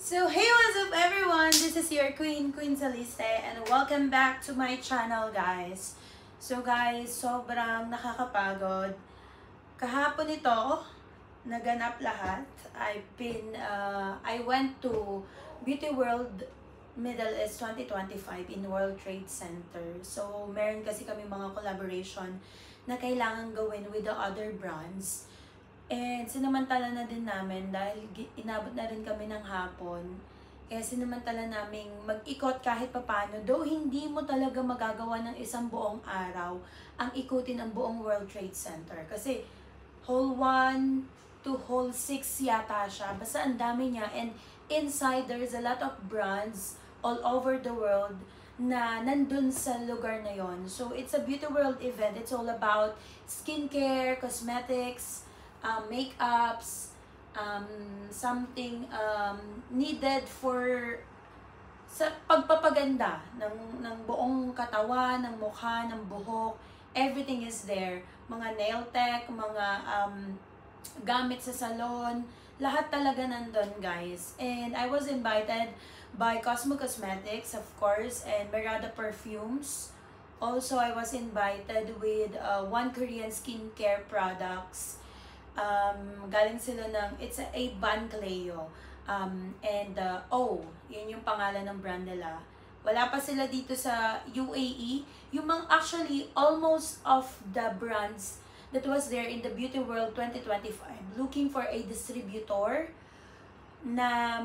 So hey, what's up everyone? This is your Queen Saliste, and welcome back to my channel, guys. So guys, sobrang nakakapagod. Kahapon ito, naganap lahat. I went to Beauty World Middle East 2025 in World Trade Center. So meron kasi kami mga collaboration na kailangan gawin with the other brands. And sinamantala na din namin dahil inabot na rin kami ng hapon. Kaya sinamantala naming mag-ikot kahit papano. Though hindi mo talaga magagawa ng isang buong araw ang ikutin ang buong World Trade Center. Kasi Hall 1 to Hall 6 yata siya. Basta ang dami niya. And inside, there's a lot of brands all over the world na nandun sa lugar na yon. So it's a Beauty World event. It's all about skincare, cosmetics, makeups, something needed for sa pagpapaganda ng buong katawan, ng mukha, ng buhok. Everything is there. Mga nail tech, mga gamit sa salon, lahat talaga nandun, guys. And I was invited by Cosmo Cosmetics, of course, and Merada Perfumes. Also, I was invited with One Korean skincare products. Galing sila ng, it's a Ban Cleo. Yun yung pangalan ng brand nila. Wala pa sila dito sa UAE. Yung actually, almost of the brands that was there in the Beauty World 2025, looking for a distributor na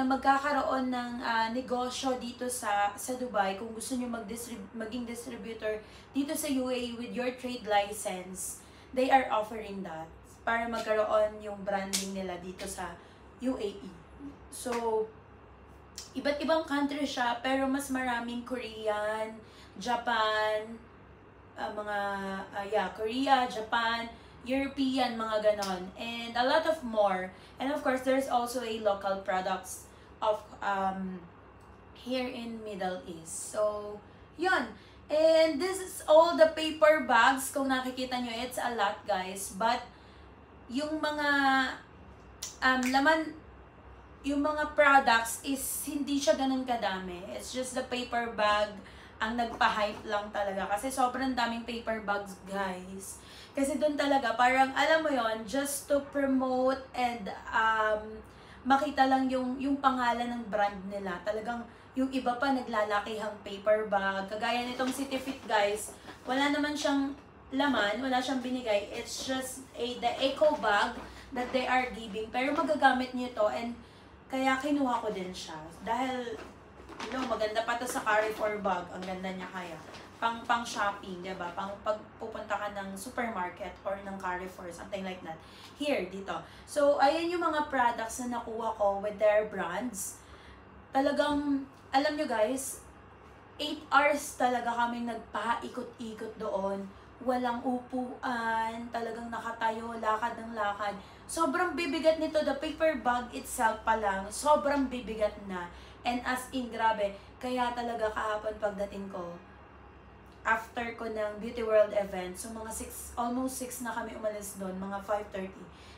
magkakaroon ng negosyo dito sa Dubai. Kung gusto nyo maging distributor dito sa UAE with your trade license, they are offering that para magkaroon yung branding nila dito sa UAE. So, iba't ibang country siya, pero mas maraming Korean, Japan, Korea, Japan, European, mga ganon. And a lot of more. And of course, there's also a local products of here in Middle East. So, yun. And this is all the paper bags. Kung nakikita nyo, it's a lot, guys. But, yung mga laman, yung mga products is hindi siya ganun kadami. It's just the paper bag ang nagpa-hype lang talaga. Kasi sobrang daming paper bags, guys. Kasi doon talaga, parang alam mo yon, just to promote and makita lang yung pangalan ng brand nila. Talagang yung iba pa naglalakihang paper bag. Kagaya nitong City Fit, guys. Wala naman siyang laman, wala siyang binigay. It's just the eco bag that they are giving. Pero magagamit niyo to, and kaya kinuha ko din siya. Dahil, maganda pa to sa Carrefour bag. Ang ganda niya kaya. Pang shopping, diba? Pang pagpupunta ka ng supermarket or ng Carrefour, something like that. Here, dito. So, ayan yung mga products na nakuha ko with their brands. Talagang, alam nyo guys, 8 hours talaga kaming nagpaikot-ikot doon. Walang upuan, talagang nakatayo, lakad ng lakad. Sobrang bibigat nito, the paper bag itself pa lang, sobrang bibigat na. And as in, grabe, kaya talaga kahapon pagdating ko, after ko ng Beauty World event, so mga almost 6 na kami umalis doon, mga 5:30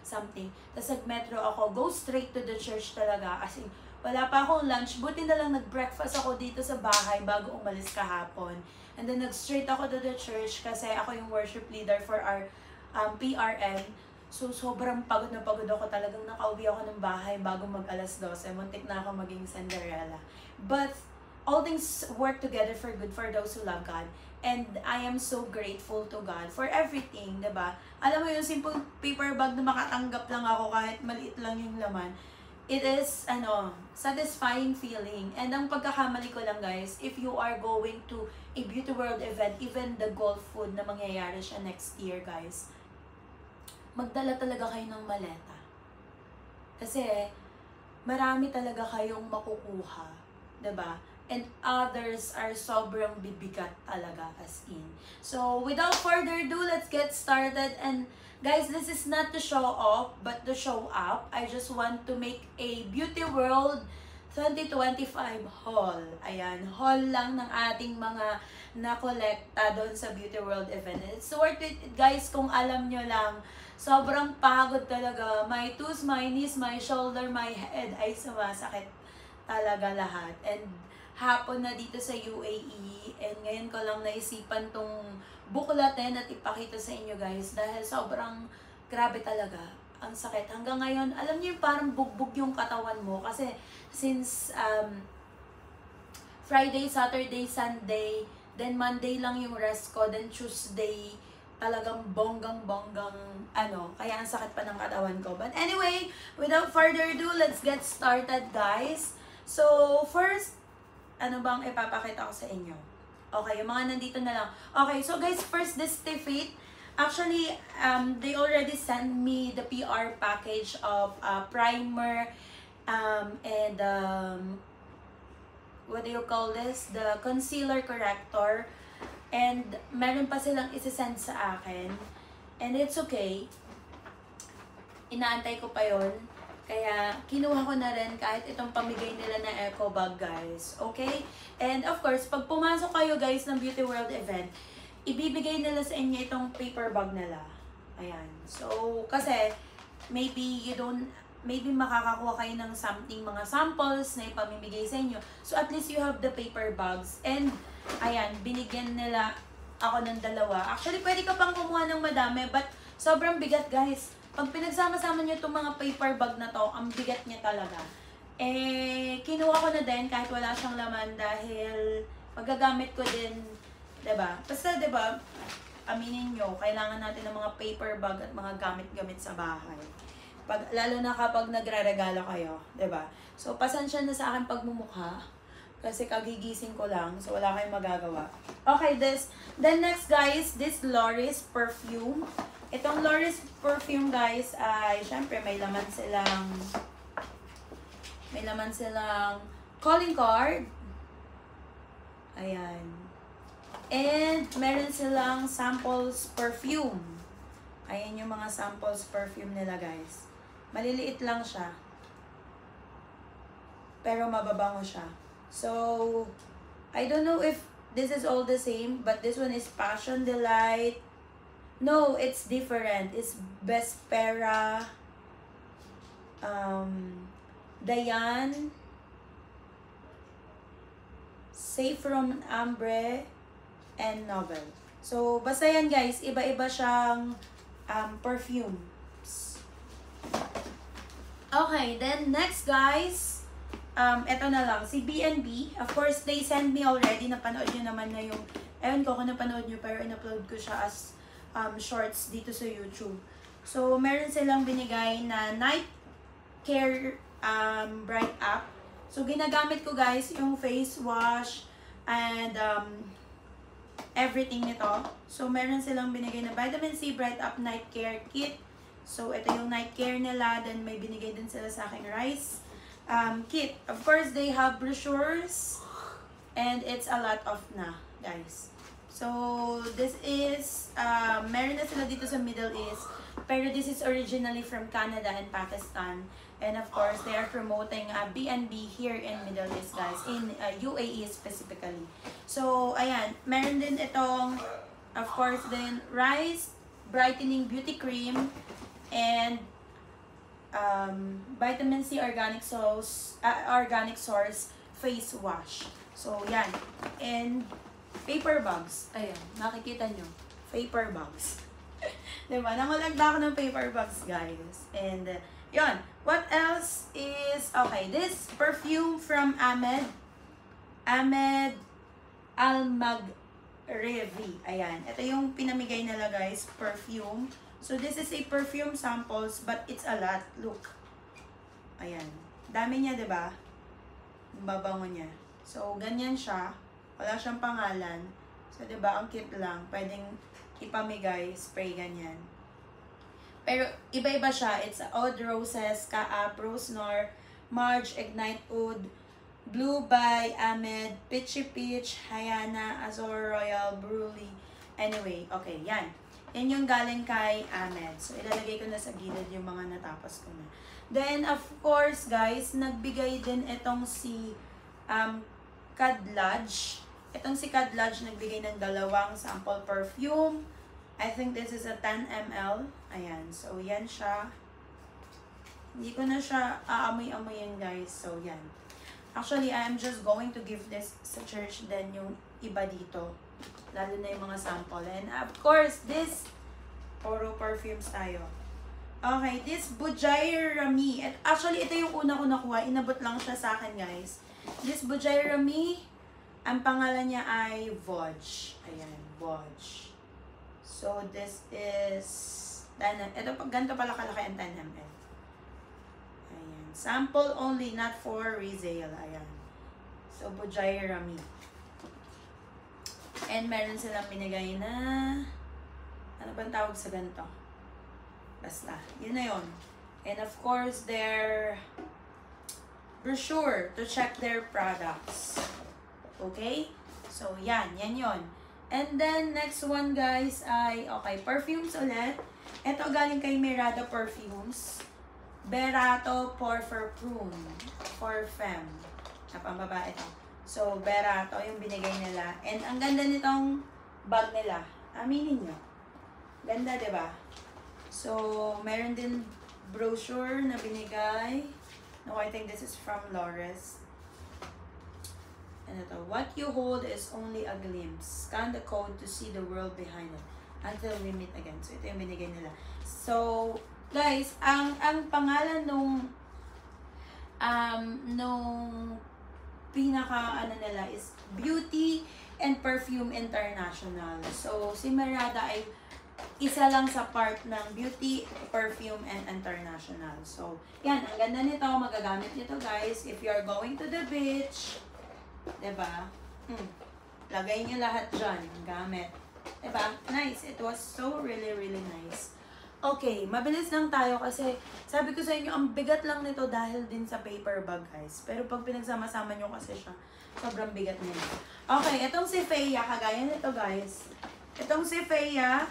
something. Tapos nag-metro ako, go straight to the church talaga, kasi wala pa akong lunch, buti na lang nag-breakfast ako dito sa bahay bago umalis kahapon. And then nag-straight ako to the church kasi ako yung worship leader for our PRM. So sobrang pagod na pagod ako, talagang nakauwi ako ng bahay bago mag-alas 12. Muntik na ako maging Cinderella. But all things work together for good for those who love God. And I am so grateful to God for everything, diba? Alam mo yung simple paper bag na makatanggap lang ako kahit maliit lang yung laman. It is, satisfying feeling. And ang pagkakamali ko lang, guys, if you are going to a Beauty World event, even the golf food na mangyayari siya next year, guys, magdala talaga kayo ng maleta. Kasi, marami talaga kayong makukuha, diba? And others are sobrang bibigat talaga, as in. So, without further ado, let's get started. And guys, this is not to show off, but to show up. I just want to make a Beauty World 2025 haul. Ayan, haul lang ng ating mga na-collecta doon sa Beauty World event. It's worth it, guys, kung alam nyo lang. Sobrang pagod talaga. My toes, my knees, my shoulder, my head ay sumasakit talaga lahat. And hapon na dito sa UAE. And ngayon ko lang naisipan tong buklatin at ipakita sa inyo, guys. Dahil sobrang grabe talaga. Ang sakit. Hanggang ngayon, alam niyo parang bugbog yung katawan mo. Kasi since Friday, Saturday, Sunday, then Monday lang yung rest ko, then Tuesday, talagang bonggang-bonggang, kaya ang sakit pa ng katawan ko. But anyway, without further ado, let's get started, guys. So, first, ano bang ipapakita ko sa inyo? Okay, yung mga nandito na lang. Okay, so guys, first, this Stiffit. Actually, they already sent me the PR package of primer and what do you call this? The concealer corrector. And meron pa silang isi-send sa akin. And it's okay. Inaantay ko pa yon. Kaya kinuha ko na rin kahit itong pamigay nila na eco bag, guys. Okay? And of course, pag pumasok kayo, guys, ng Beauty World event, ibibigay nila sa inyo itong paper bag nila. Ayan. So, kasi, maybe makakakuha kayo ng something, mga samples na ipamimigay sa inyo. So, at least you have the paper bags. And, ayan, binigyan nila ako ng 2. Actually, pwede ka pang kumuha ng madami, but sobrang bigat, guys. Pag pinagsama-sama nyo itong mga paper bag na to, ang bigat niya talaga. Eh, kinuha ko na din kahit wala siyang laman dahil magagamit ko din. Diba? Basta, diba, aminin nyo, kailangan natin ng mga paper bag at mga gamit-gamit sa bahay. Lalo na kapag nagre-regalo kayo, diba? So, pasensya na sa akin pagmumukha. Kasi kagigising ko lang, so wala kayong magagawa. Okay, then next, guys, this Loris perfume. Itong Loris perfume, guys, ay, syempre, may laman silang calling card. Ayan. And, meron silang samples perfume. Ayan yung mga samples perfume nila, guys. Maliliit lang siya. Pero mababango siya. So, I don't know if this is all the same, but this one is Passion Delight. No, it's different. It's Bespera, Diane, Saffron Ambre, and Novel. So, basta yan, guys. Iba-iba siyang perfumes. Okay, then next, guys, eto na lang, si B&B. Of course, they sent me already. Napanood nyo naman na yung, ewan ko kung napanood nyo, pero in-upload ko siya as shorts dito sa YouTube. So, meron silang binigay na Night Care Bright Up. So, ginagamit ko, guys, yung face wash and everything nito. So, meron silang binigay na Vitamin C Bright Up Night Care Kit. So, ito yung night care nila. Then, may binigay din sila sa aking rice kit. Of course, they have brochures. And it's a lot of na, guys. So, this is, meron na sila dito sa Middle East. Pero this is originally from Canada and Pakistan. And of course, they are promoting B&B here in Middle East, guys. In UAE specifically. So, ayan. Meron din itong, of course, then rice brightening beauty cream. And vitamin C organic source face wash. So, yan. And paper bags. Ayan, nakikita nyo. Paper bags. Diba? Namulagda ako ng paper bags, guys. And, yun. What else is, okay, this perfume from Ahmed Al-Maghribi. Ayan. Ito yung pinamigay nila, guys. Perfume. So, this is a perfume samples, but it's a lot. Look. Ayan. Dami niya, diba? Babango niya. So, ganyan siya. Wala siyang pangalan. So, diba, ang cute lang. Pwedeng ipamigay, spray ganyan. Pero, iba-iba siya. It's Oud Roses, Kaap, Rose Nor, Marge, Ignite Oud, Blue by Ahmed, Peachy Peach, Hayana, Azor Royal, Brulee. Anyway, okay, yan. Yan yung galing kay Ahmed. So, ilalagay ko na sa gilid yung mga natapos ko na. Then, of course, guys, nagbigay din itong si Kadlaj. Itong si Kadlaj nagbigay ng 2 sample perfume. I think this is a 10 ml. Ayan. So, yan siya. Hindi ko na siya aamoy-amoyin, guys. So, yan. Actually, I am just going to give this sa church then yung iba dito. Lalo na yung mga sample. And, of course, this puro perfumes tayo. Okay, this Bujair Rami. Actually, ito yung una ko nakuha. Inabot lang siya sa akin, guys. This Bujair Rami, ang pangalan niya ay Vodge. Ayan, Vodge. So, this is 10 ml. Ito, ganito pala kalaki ang 10 ml. Ayan. Sample only, not for resale. Ayan. So, Bujair Rami. And meron silang binigay na... Ano bang tawag sa ganito? Basta, yun na yun. And of course, their brochure to check their products. Okay? So, yan yun. And then, next one, guys, ay, okay, perfumes ulit. Ito galing kay Mirada Perfumes. Berato Parfum for Femme. Napambaba ito. So, Berato yung binigay nila. And ang ganda nitong bag nila. Aminin nyo. Ganda, diba? So, meron din brochure na binigay. No, I think this is from Lores. And ito, what you hold is only a glimpse. Scan the code to see the world behind it. Until we meet again. So, ito yung binigay nila. So, guys, ang pangalan nung pinaka nila is Beauty and Perfume International. So, si Mirada ay isa lang sa part ng Beauty, Perfume, and International. So, yan. Ang ganda nito. Magagamit nito, guys. If you're going to the beach, diba? Lagay nyo lahat dyan. Gamit. Diba? Nice. It was so really, really nice. Okay. Mabilis lang tayo kasi sabi ko sa inyo, ang bigat lang nito dahil din sa paper bag, guys. Pero pag pinagsama-sama nyo kasi siya, sobrang bigat nila. Okay. Itong si Feya, kagaya nito, guys. Itong si Feya,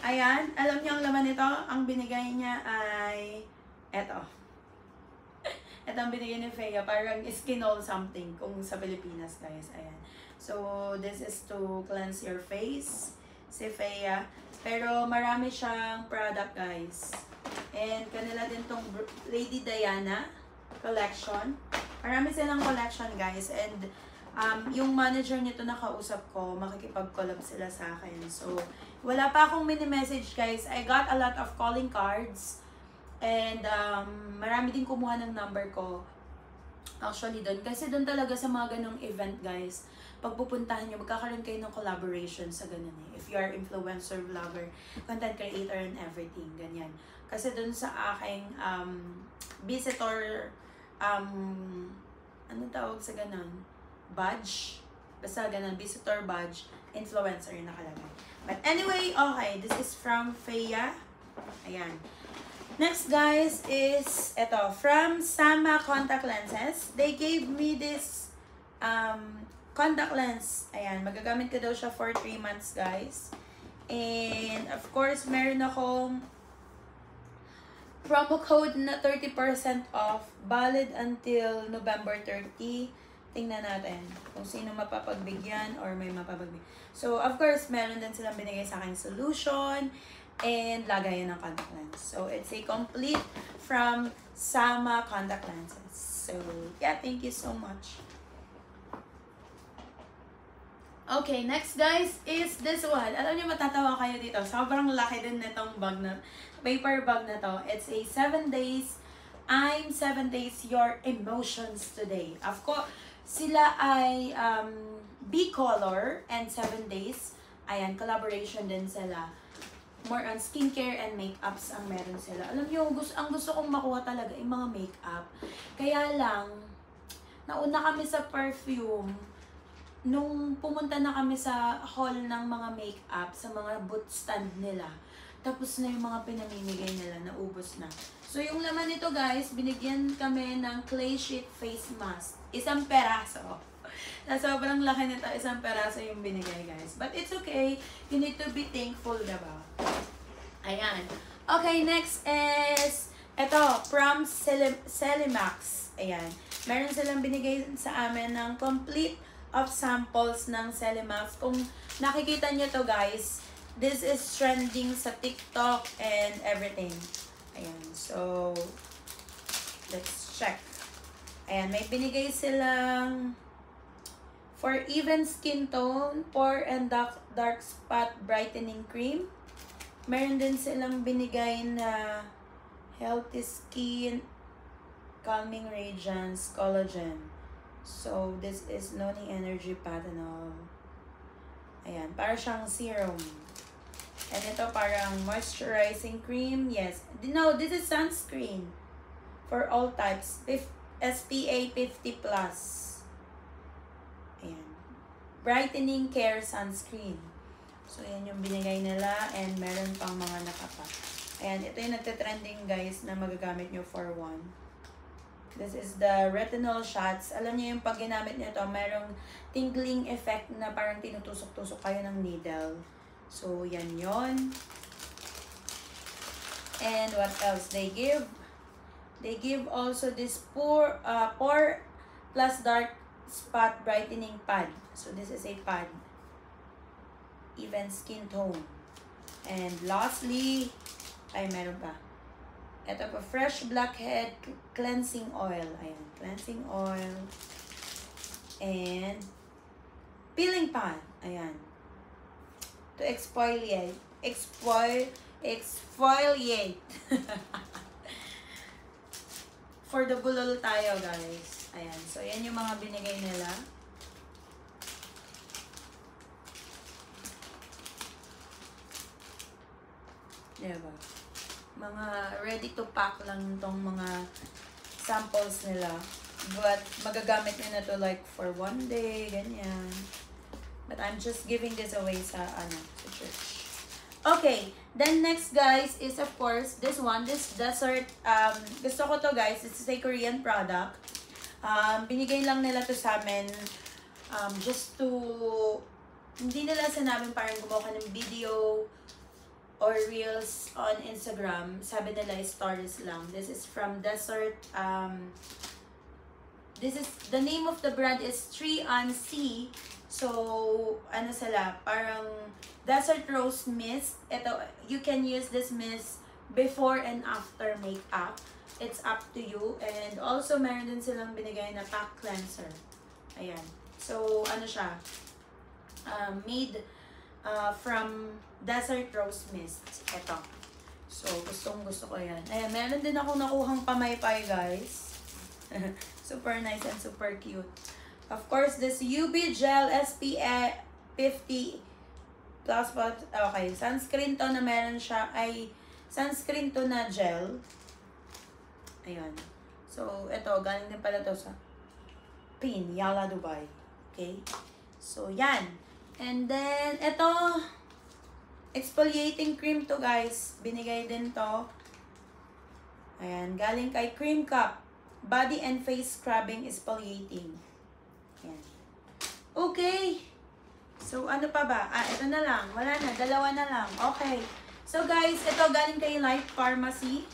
ayan, alam niyo ang laman nito? Ang binigay niya ay eto. Ito ang binigay ni Feya, parang skinol something kung sa Pilipinas, guys. Ayan. So, this is to cleanse your face. Si Feya. Pero marami siyang product, guys. And kanila din tong Lady Diana collection. Marami silang collection, guys. And yung manager nito nakausap ko, makikipag-collab sila sa akin. So, wala pa akong mini-message, guys. I got a lot of calling cards. And, marami din kumuha ng number ko. Actually, doon. Kasi doon talaga sa mga ganong event, guys. Pag pupuntahan nyo, magkakaroon kayo ng collaboration sa ganun eh. If you are influencer, vlogger, content creator, and everything. Ganyan. Kasi doon sa aking visitor, ano tawag sa ganun? Badge. Basta ganun, visitor badge, influencer yung nakalagay. But anyway, okay, this is from Feya. Ayan. Next, guys, is ito, from Sama Contact Lenses. They gave me this contact lens. Ayan, magagamit ko daw siya for 3 months, guys. And, of course, meron akong promo code na 30% off, valid until November 30. Tingnan natin kung sino mapapagbigyan or may mapapagbigyan. So, of course, meron din silang binigay sa akin solution and lagayan ng contact lens. So, it's a complete from Sama Contact Lenses. So, yeah, thank you so much. Okay, next, guys, is this one. Alam niyo, matatawa kayo dito. Sobrang laki din nitong bag na, paper bag na to. It's a 7 days, I'm 7 days your emotions today. Of course, sila ay B-Color and 7 days. Ayan, collaboration din sila. More on skincare and makeups ang meron sila. Alam niyo, ang gusto kong makuha talaga yung mga makeup. Kaya lang, nauna kami sa perfume. Nung pumunta na kami sa hall ng mga makeup, sa mga boot stand nila, tapos na yung mga pinamimigay nila, naubos na. So, yung laman nito, guys, binigyan kami ng clay sheet face mask. 1 peraso. Na sobrang laki nito, 1 peraso yung binigay, guys. But it's okay. You need to be thankful, diba? Ayan. Okay, next is Ito, from Celimax. Ayan. Meron silang binigay sa amin ng complete of samples ng Celimax. Kung nakikita nyo to guys, this is trending sa TikTok and everything. Ayan. So, let's check. Ayan. May binigay silang for even skin tone, pore and dark spot brightening cream. Meron din silang binigay na healthy skin, calming radiance, collagen. So, this is Noni Energy Patanol. Ayan, para siyang serum. And ito parang moisturizing cream. Yes. No, this is sunscreen. For all types. SPA 50+. Ayan. Brightening Care Sunscreen. So, yan yung binigay nila. And meron pang mga nakapak. Ayan, ito yung nagtitrending guys na magagamit nyo for one. This is the retinol shots. Alam niyo yung pag ginamit nyo ito, merong tingling effect na parang tinutusok-tusok kayo ng needle. So, yan yon. And what else they give? They give also this pore plus dark spot brightening pad. So, this is a pad. Even skin tone. And lastly, ay, meron pa. Ito pa, Fresh Blackhead Cleansing Oil. Ayan, cleansing oil. And peeling pad. Ayan. To exfoliate. Exfoliate. For the bulol tayo, guys. Ayan. So, yan yung mga binigay nila. Diba? Mga ready to pack lang tong mga samples nila. But magagamit nyo na to like for one day, ganyan. But I'm just giving this away sa church. Okay, then next guys is of course this one, this dessert. Gusto ko to guys, this is a Korean product. Binigay lang nila to sa amin just to, hindi nila sinabing parang gumawa ka ng video or reels on Instagram. Sabi nila stories lang. This is from Desert. This is, the name of the brand is 3on-C. So, ano sila, parang Desert Rose Mist. Ito, you can use this mist before and after makeup. It's up to you. And also, meron din silang binigay na pack cleanser. Ayan. So, ano siya? Made from Desert Rose Mist. Ito. So, gusto ko yan. Ayan, meron din ako nakuhang pamaypay, guys. Super nice and super cute. Of course, this UV Gel SPF 50 plus what? Okay, sunscreen to na meron siya. Ay, sunscreen to na gel. Ayan. So, ito, galing din pala to sa Yala, Dubai. Okay? So, yan. And then, ito, exfoliating cream to guys. Binigay din to. Ayan, galing kay Cream Cup. Body and face scrubbing exfoliating. Ayan. Okay. So, ano pa ba? Ito na lang. Wala na. Dalawa na lang. Okay. So, guys, ito galing kay Life Pharmacy.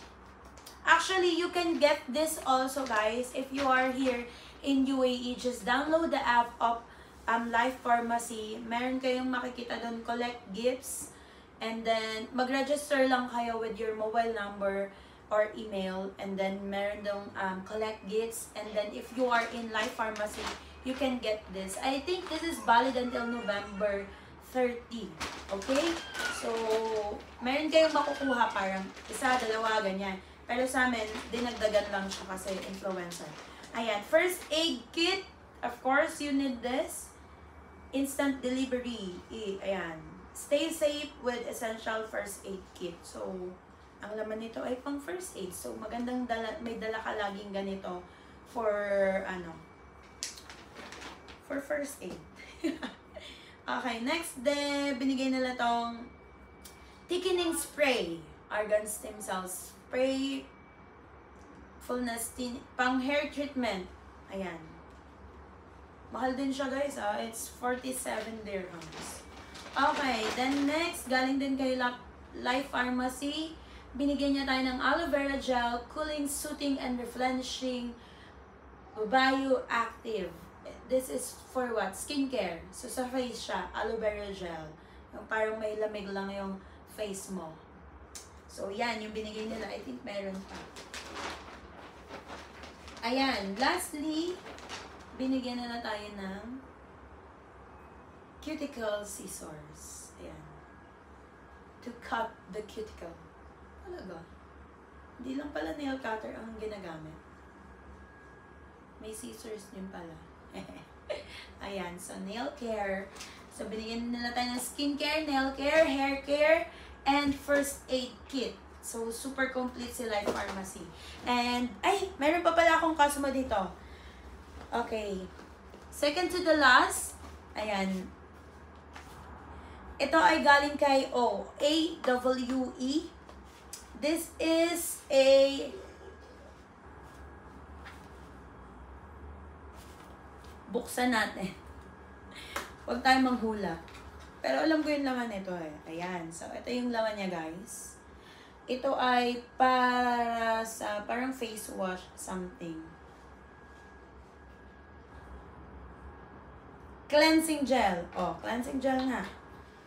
Actually, you can get this also, guys. If you are here in UAE, just download the app of Life Pharmacy. Meron kayong makikita doon, collect gifts. And then, mag-register lang kayo with your mobile number or email. And then, meron doon collect gifts. And then, if you are in Life Pharmacy, you can get this. I think this is valid until November 30. Okay? So, meron kayong makukuha parang isa, dalawa, ganyan. Pero sa amin, dinagdagan lang siya kasi influencer. Ayan, first aid kit. Of course, you need this. Instant delivery. Ayan. Stay safe with essential first aid kit. So, ang laman nito ay pang first aid. So, magandang may dala ka laging ganito for, for first aid. Okay, next binigay nila tong thickening spray. Argan stem cells spray. Fullness pang hair treatment. Ayan. Mahal din siya guys, it's 47 dirhams. Okay, then next, galing din kay Life Pharmacy. binigyan niya tayo ng aloe vera gel, cooling, soothing, and replenishing, bioactive. This is for what? Skincare. So, sa face siya, aloe vera gel. Yung parang may lamig lang yung face mo. So, yan, yung binigay nila. I think meron pa. Ayan. Lastly, binigyan na tayo ng cuticle scissors. Ayan. To cut the cuticle. Talaga. Hindi lang pala nail cutter ang ginagamit. May scissors din pala. Ayan. So, nail care. So, binigyan nila tayo ng skincare, nail care, hair care, and first aid kit. So, super complete si Life Pharmacy. And, ay, meron pa pala akong customer dito. Okay. Second to the last. Ayan. Ito ay galing kay AWE. This is a buksan natin. Huwag tayong manghula. Pero alam ko yung laman nito eh. Ayan. So, ito yung laman niya, guys. Ito ay para sa parang face wash something. Cleansing gel. Oh, cleansing gel na.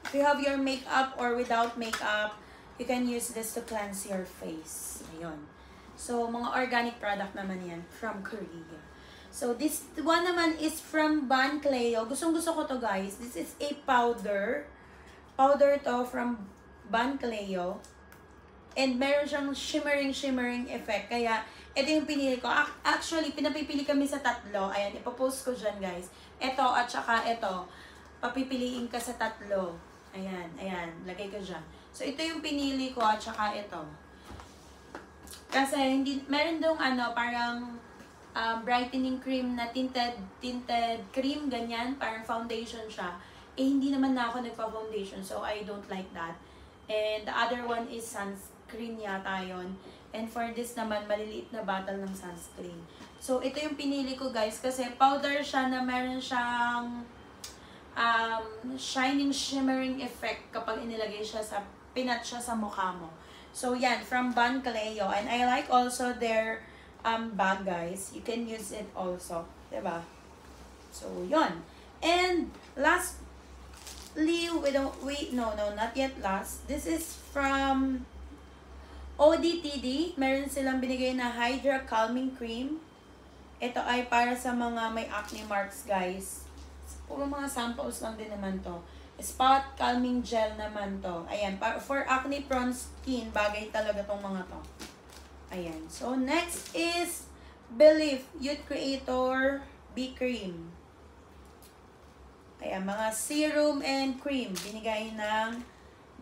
If you have your makeup or without makeup, you can use this to cleanse your face. Ayun. So, mga organic product naman yan from Korea. So, this one naman is from Ban Cleo. Gustong-gusto ko to, guys. This is a powder. Powder to from Ban Cleo. And meron siyang shimmering effect. Kaya, ito yung pinili ko. Actually, pinapipili kami sa tatlo. Ayan, ipopost ko dyan, guys. Ito at saka ito. Papipiliin ka sa tatlo. Ayan, ayan. Lagay ko dyan. So, ito yung pinili ko at saka ito. Kasi, meron dong parang brightening cream na tinted cream, ganyan, parang foundation siya. Eh, hindi naman na ako nagpa-foundation, so I don't like that. And the other one is sunscreen yata yun. And for this naman, maliliit na bottle ng sunscreen. So, ito yung pinili ko, guys, kasi powder siya na meron siyang shining, shimmering effect kapag inilagay siya pinat siya sa mukha mo. So, yan, from Ban Cleo. And I like also their bag, guys. You can use it also. Diba? So, yon. And, lastly, not yet last. This is from ODTD. Meron silang binigay na Hydra Calming Cream. Ito ay para sa mga may acne marks, guys. Puro mga samples lang din naman to. Spot Calming Gel naman to. Ayan, for acne prone skin, bagay talaga tong mga to. Ayan. So, next is Belif Youth Creator B-Cream. Ayan, mga serum and cream. Binigay ng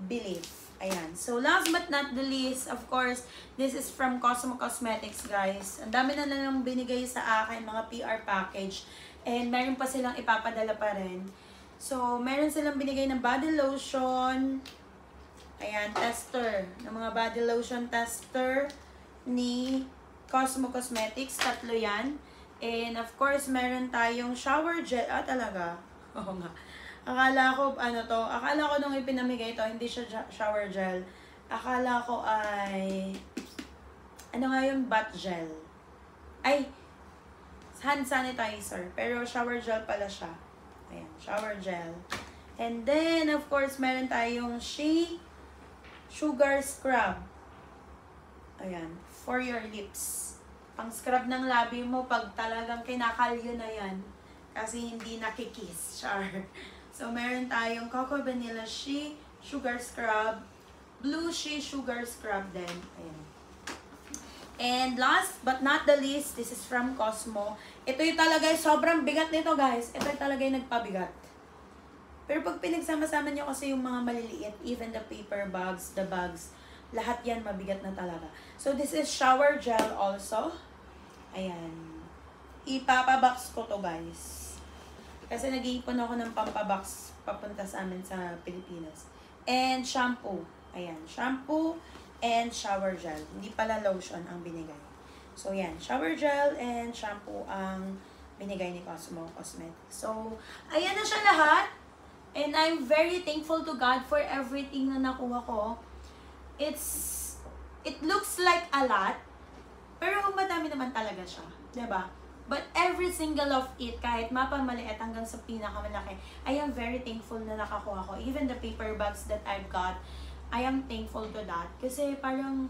Belif. Ayan. So, last but not the least, of course, this is from Cosmo Cosmetics, guys. Ang dami na lang binigay sa akin, mga PR package. And meron pa silang ipapadala pa rin. So, meron silang binigay ng body lotion. Ayan, tester. Ng mga body lotion tester ni Cosmo Cosmetics. Tatlo yan. And of course, meron tayong shower gel. Talaga? Oo nga. Akala ko, akala ko nung ipinamigay ito, hindi siya shower gel. Akala ko ay, yung bath gel. Ay, hand sanitizer. Pero shower gel pala siya. Ayan, shower gel. And then, of course, meron tayong Sugar Scrub. Ayan, for your lips. Pang scrub ng labi mo pag talagang kinakalyo na yan. Kasi hindi nakikiss. Char. So, meron tayong Cocoa Vanilla Sugar Scrub. Blue Sugar Scrub din. Ayan. And last but not the least, this is from Cosmo. Ito yung talaga, sobrang bigat nito, guys. Ito yung talaga yung nagpabigat. Pero pag pinagsama-sama nyo kasi yung mga maliliit, even the paper bags, the bags, lahat yan mabigat na talaga. So, this is shower gel also. Ayan. Ipapabox ko to, guys. Kasi nag-iipon ako ng pampabox papunta sa amin sa Pilipinas. And shampoo. Ayan. Shampoo and shower gel. Hindi pala lotion ang binigay. So, yan. Shower gel and shampoo ang binigay ni Cosmo Cosmetics. So, ayan na siya lahat. And I'm very thankful to God for everything na nakuha ko. It's it looks like a lot, pero madami naman talaga siya, 'di ba? But every single of it, kahit mapamaliit hanggang sa pinakamalaki, I am very thankful na nakakuha ko. Even the paper bags that I've got, I am thankful to that. Kasi parang,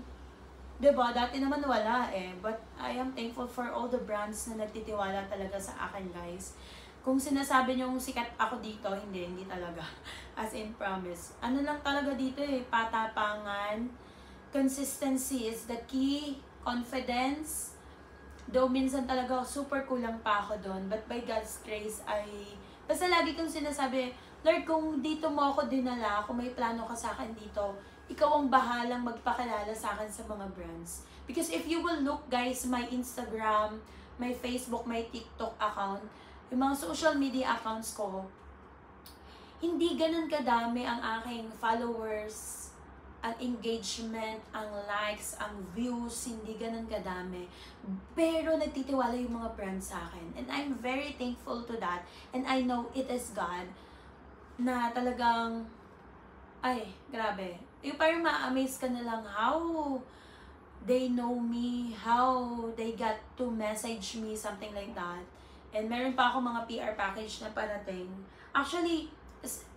'di ba, dati naman wala eh. But I am thankful for all the brands na nagtitiwala talaga sa akin, guys. Kung sinasabi niyong sikat ako dito, hindi talaga. As in, promise. Ano lang talaga dito eh, patapangan. Consistency is the key. Confidence. Though minsan talaga super kulang pa ako doon. But by God's grace, basta lagi kong sinasabi, Lord, kung dito mo ako dinala, kung may plano ka sa akin dito, ikaw ang bahalang magpakilala sa akin sa mga brands. Because if you will look, guys, my Instagram, my Facebook, my TikTok account, yung mga social media accounts ko, hindi ganun kadami ang aking followers, ang engagement, ang likes, ang views, hindi ganun kadami. Pero nagtitiwala yung mga brands sa akin. And I'm very thankful to that. And I know it is God na talagang, ay, grabe. Yung parang ma-amaze ka na lang how they know me, how they got to message me, something like that. And meron pa ako mga PR package na parating. Actually,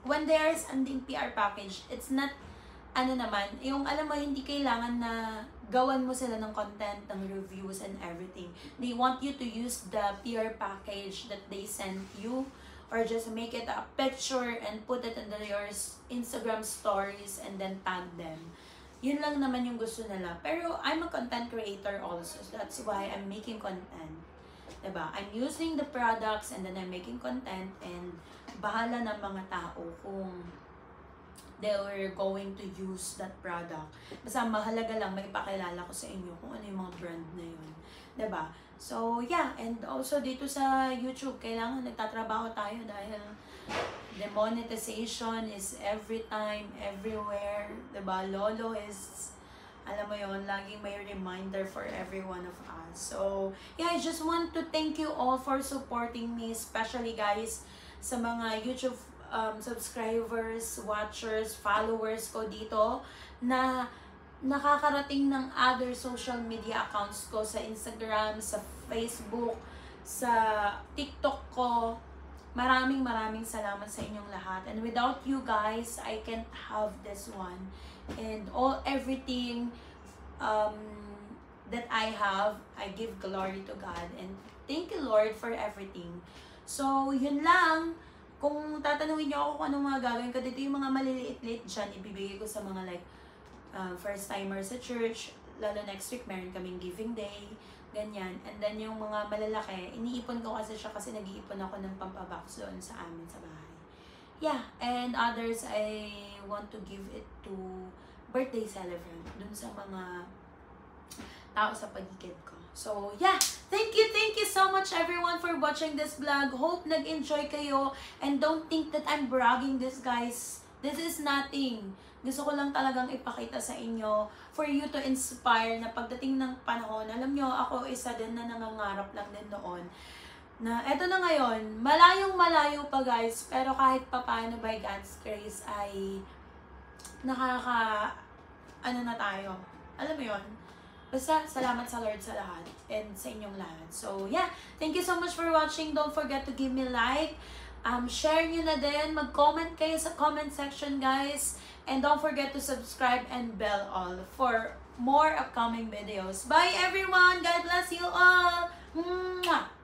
when there is ending PR package, it's not, yung alam mo, hindi kailangan na gawan mo sila ng content, ng reviews and everything. They want you to use the PR package that they sent you, or just make it a picture and put it under your Instagram stories and then tag them. Yun lang naman yung gusto nila. Pero I'm a content creator also, so that's why I'm making content. Diba? I'm using the products and then I'm making content, and bahala ng mga tao kung they were going to use that product. Basta mahalaga lang may pakilala ko sa inyo kung ano yung mga brand na yun. Diba? So, yeah. And also dito sa YouTube, kailangan nagtatrabaho tayo dahil the monetization is every time, everywhere. Diba? Lolo is, alam mo yun, laging may reminder for every one of us. So, yeah, I just want to thank you all for supporting me, especially guys, sa mga YouTube subscribers, watchers, followers ko dito na nakakarating ng other social media accounts ko sa Instagram, sa Facebook, sa TikTok ko. Maraming salamat sa inyong lahat. And without you guys, I can't have this one. And everything that I have, I give glory to God. And thank you, Lord, for everything. So, yun lang. Kung tatanungin niyo ako kung anong mga gagawin ko dito, yung mga maliliit-liit dyan, ibibigay ko sa mga like first-timers sa church. Lalo next week, meron kaming giving day. Ganyan. And then yung mga malalaki, iniipon ko kasi siya kasi nag-iipon ako ng pampabox doon sa amin sa bahay. Yeah. And others, I want to give it to birthday celebrant dun sa mga tao sa paligid ko. So, yeah. Thank you so much everyone for watching this vlog. Hope nag-enjoy kayo. And don't think that I'm bragging this, guys. This is nothing. Gusto ko lang talagang ipakita sa inyo for you to inspire na pagdating ng panahon. Alam nyo, ako isa din na nangangarap lang din noon. Na eto na ngayon, malayo pa guys. Pero kahit papaano by God's grace ay na tayo. Alam mo yun? Basta, salamat sa Lord sa lahat and sa inyong lahat. So, yeah. Thank you so much for watching. Don't forget to give me like. Share nyo na din. Mag-comment kayo sa comment section, guys. And don't forget to subscribe and bell all for more upcoming videos. Bye, everyone. God bless you all. Mwah!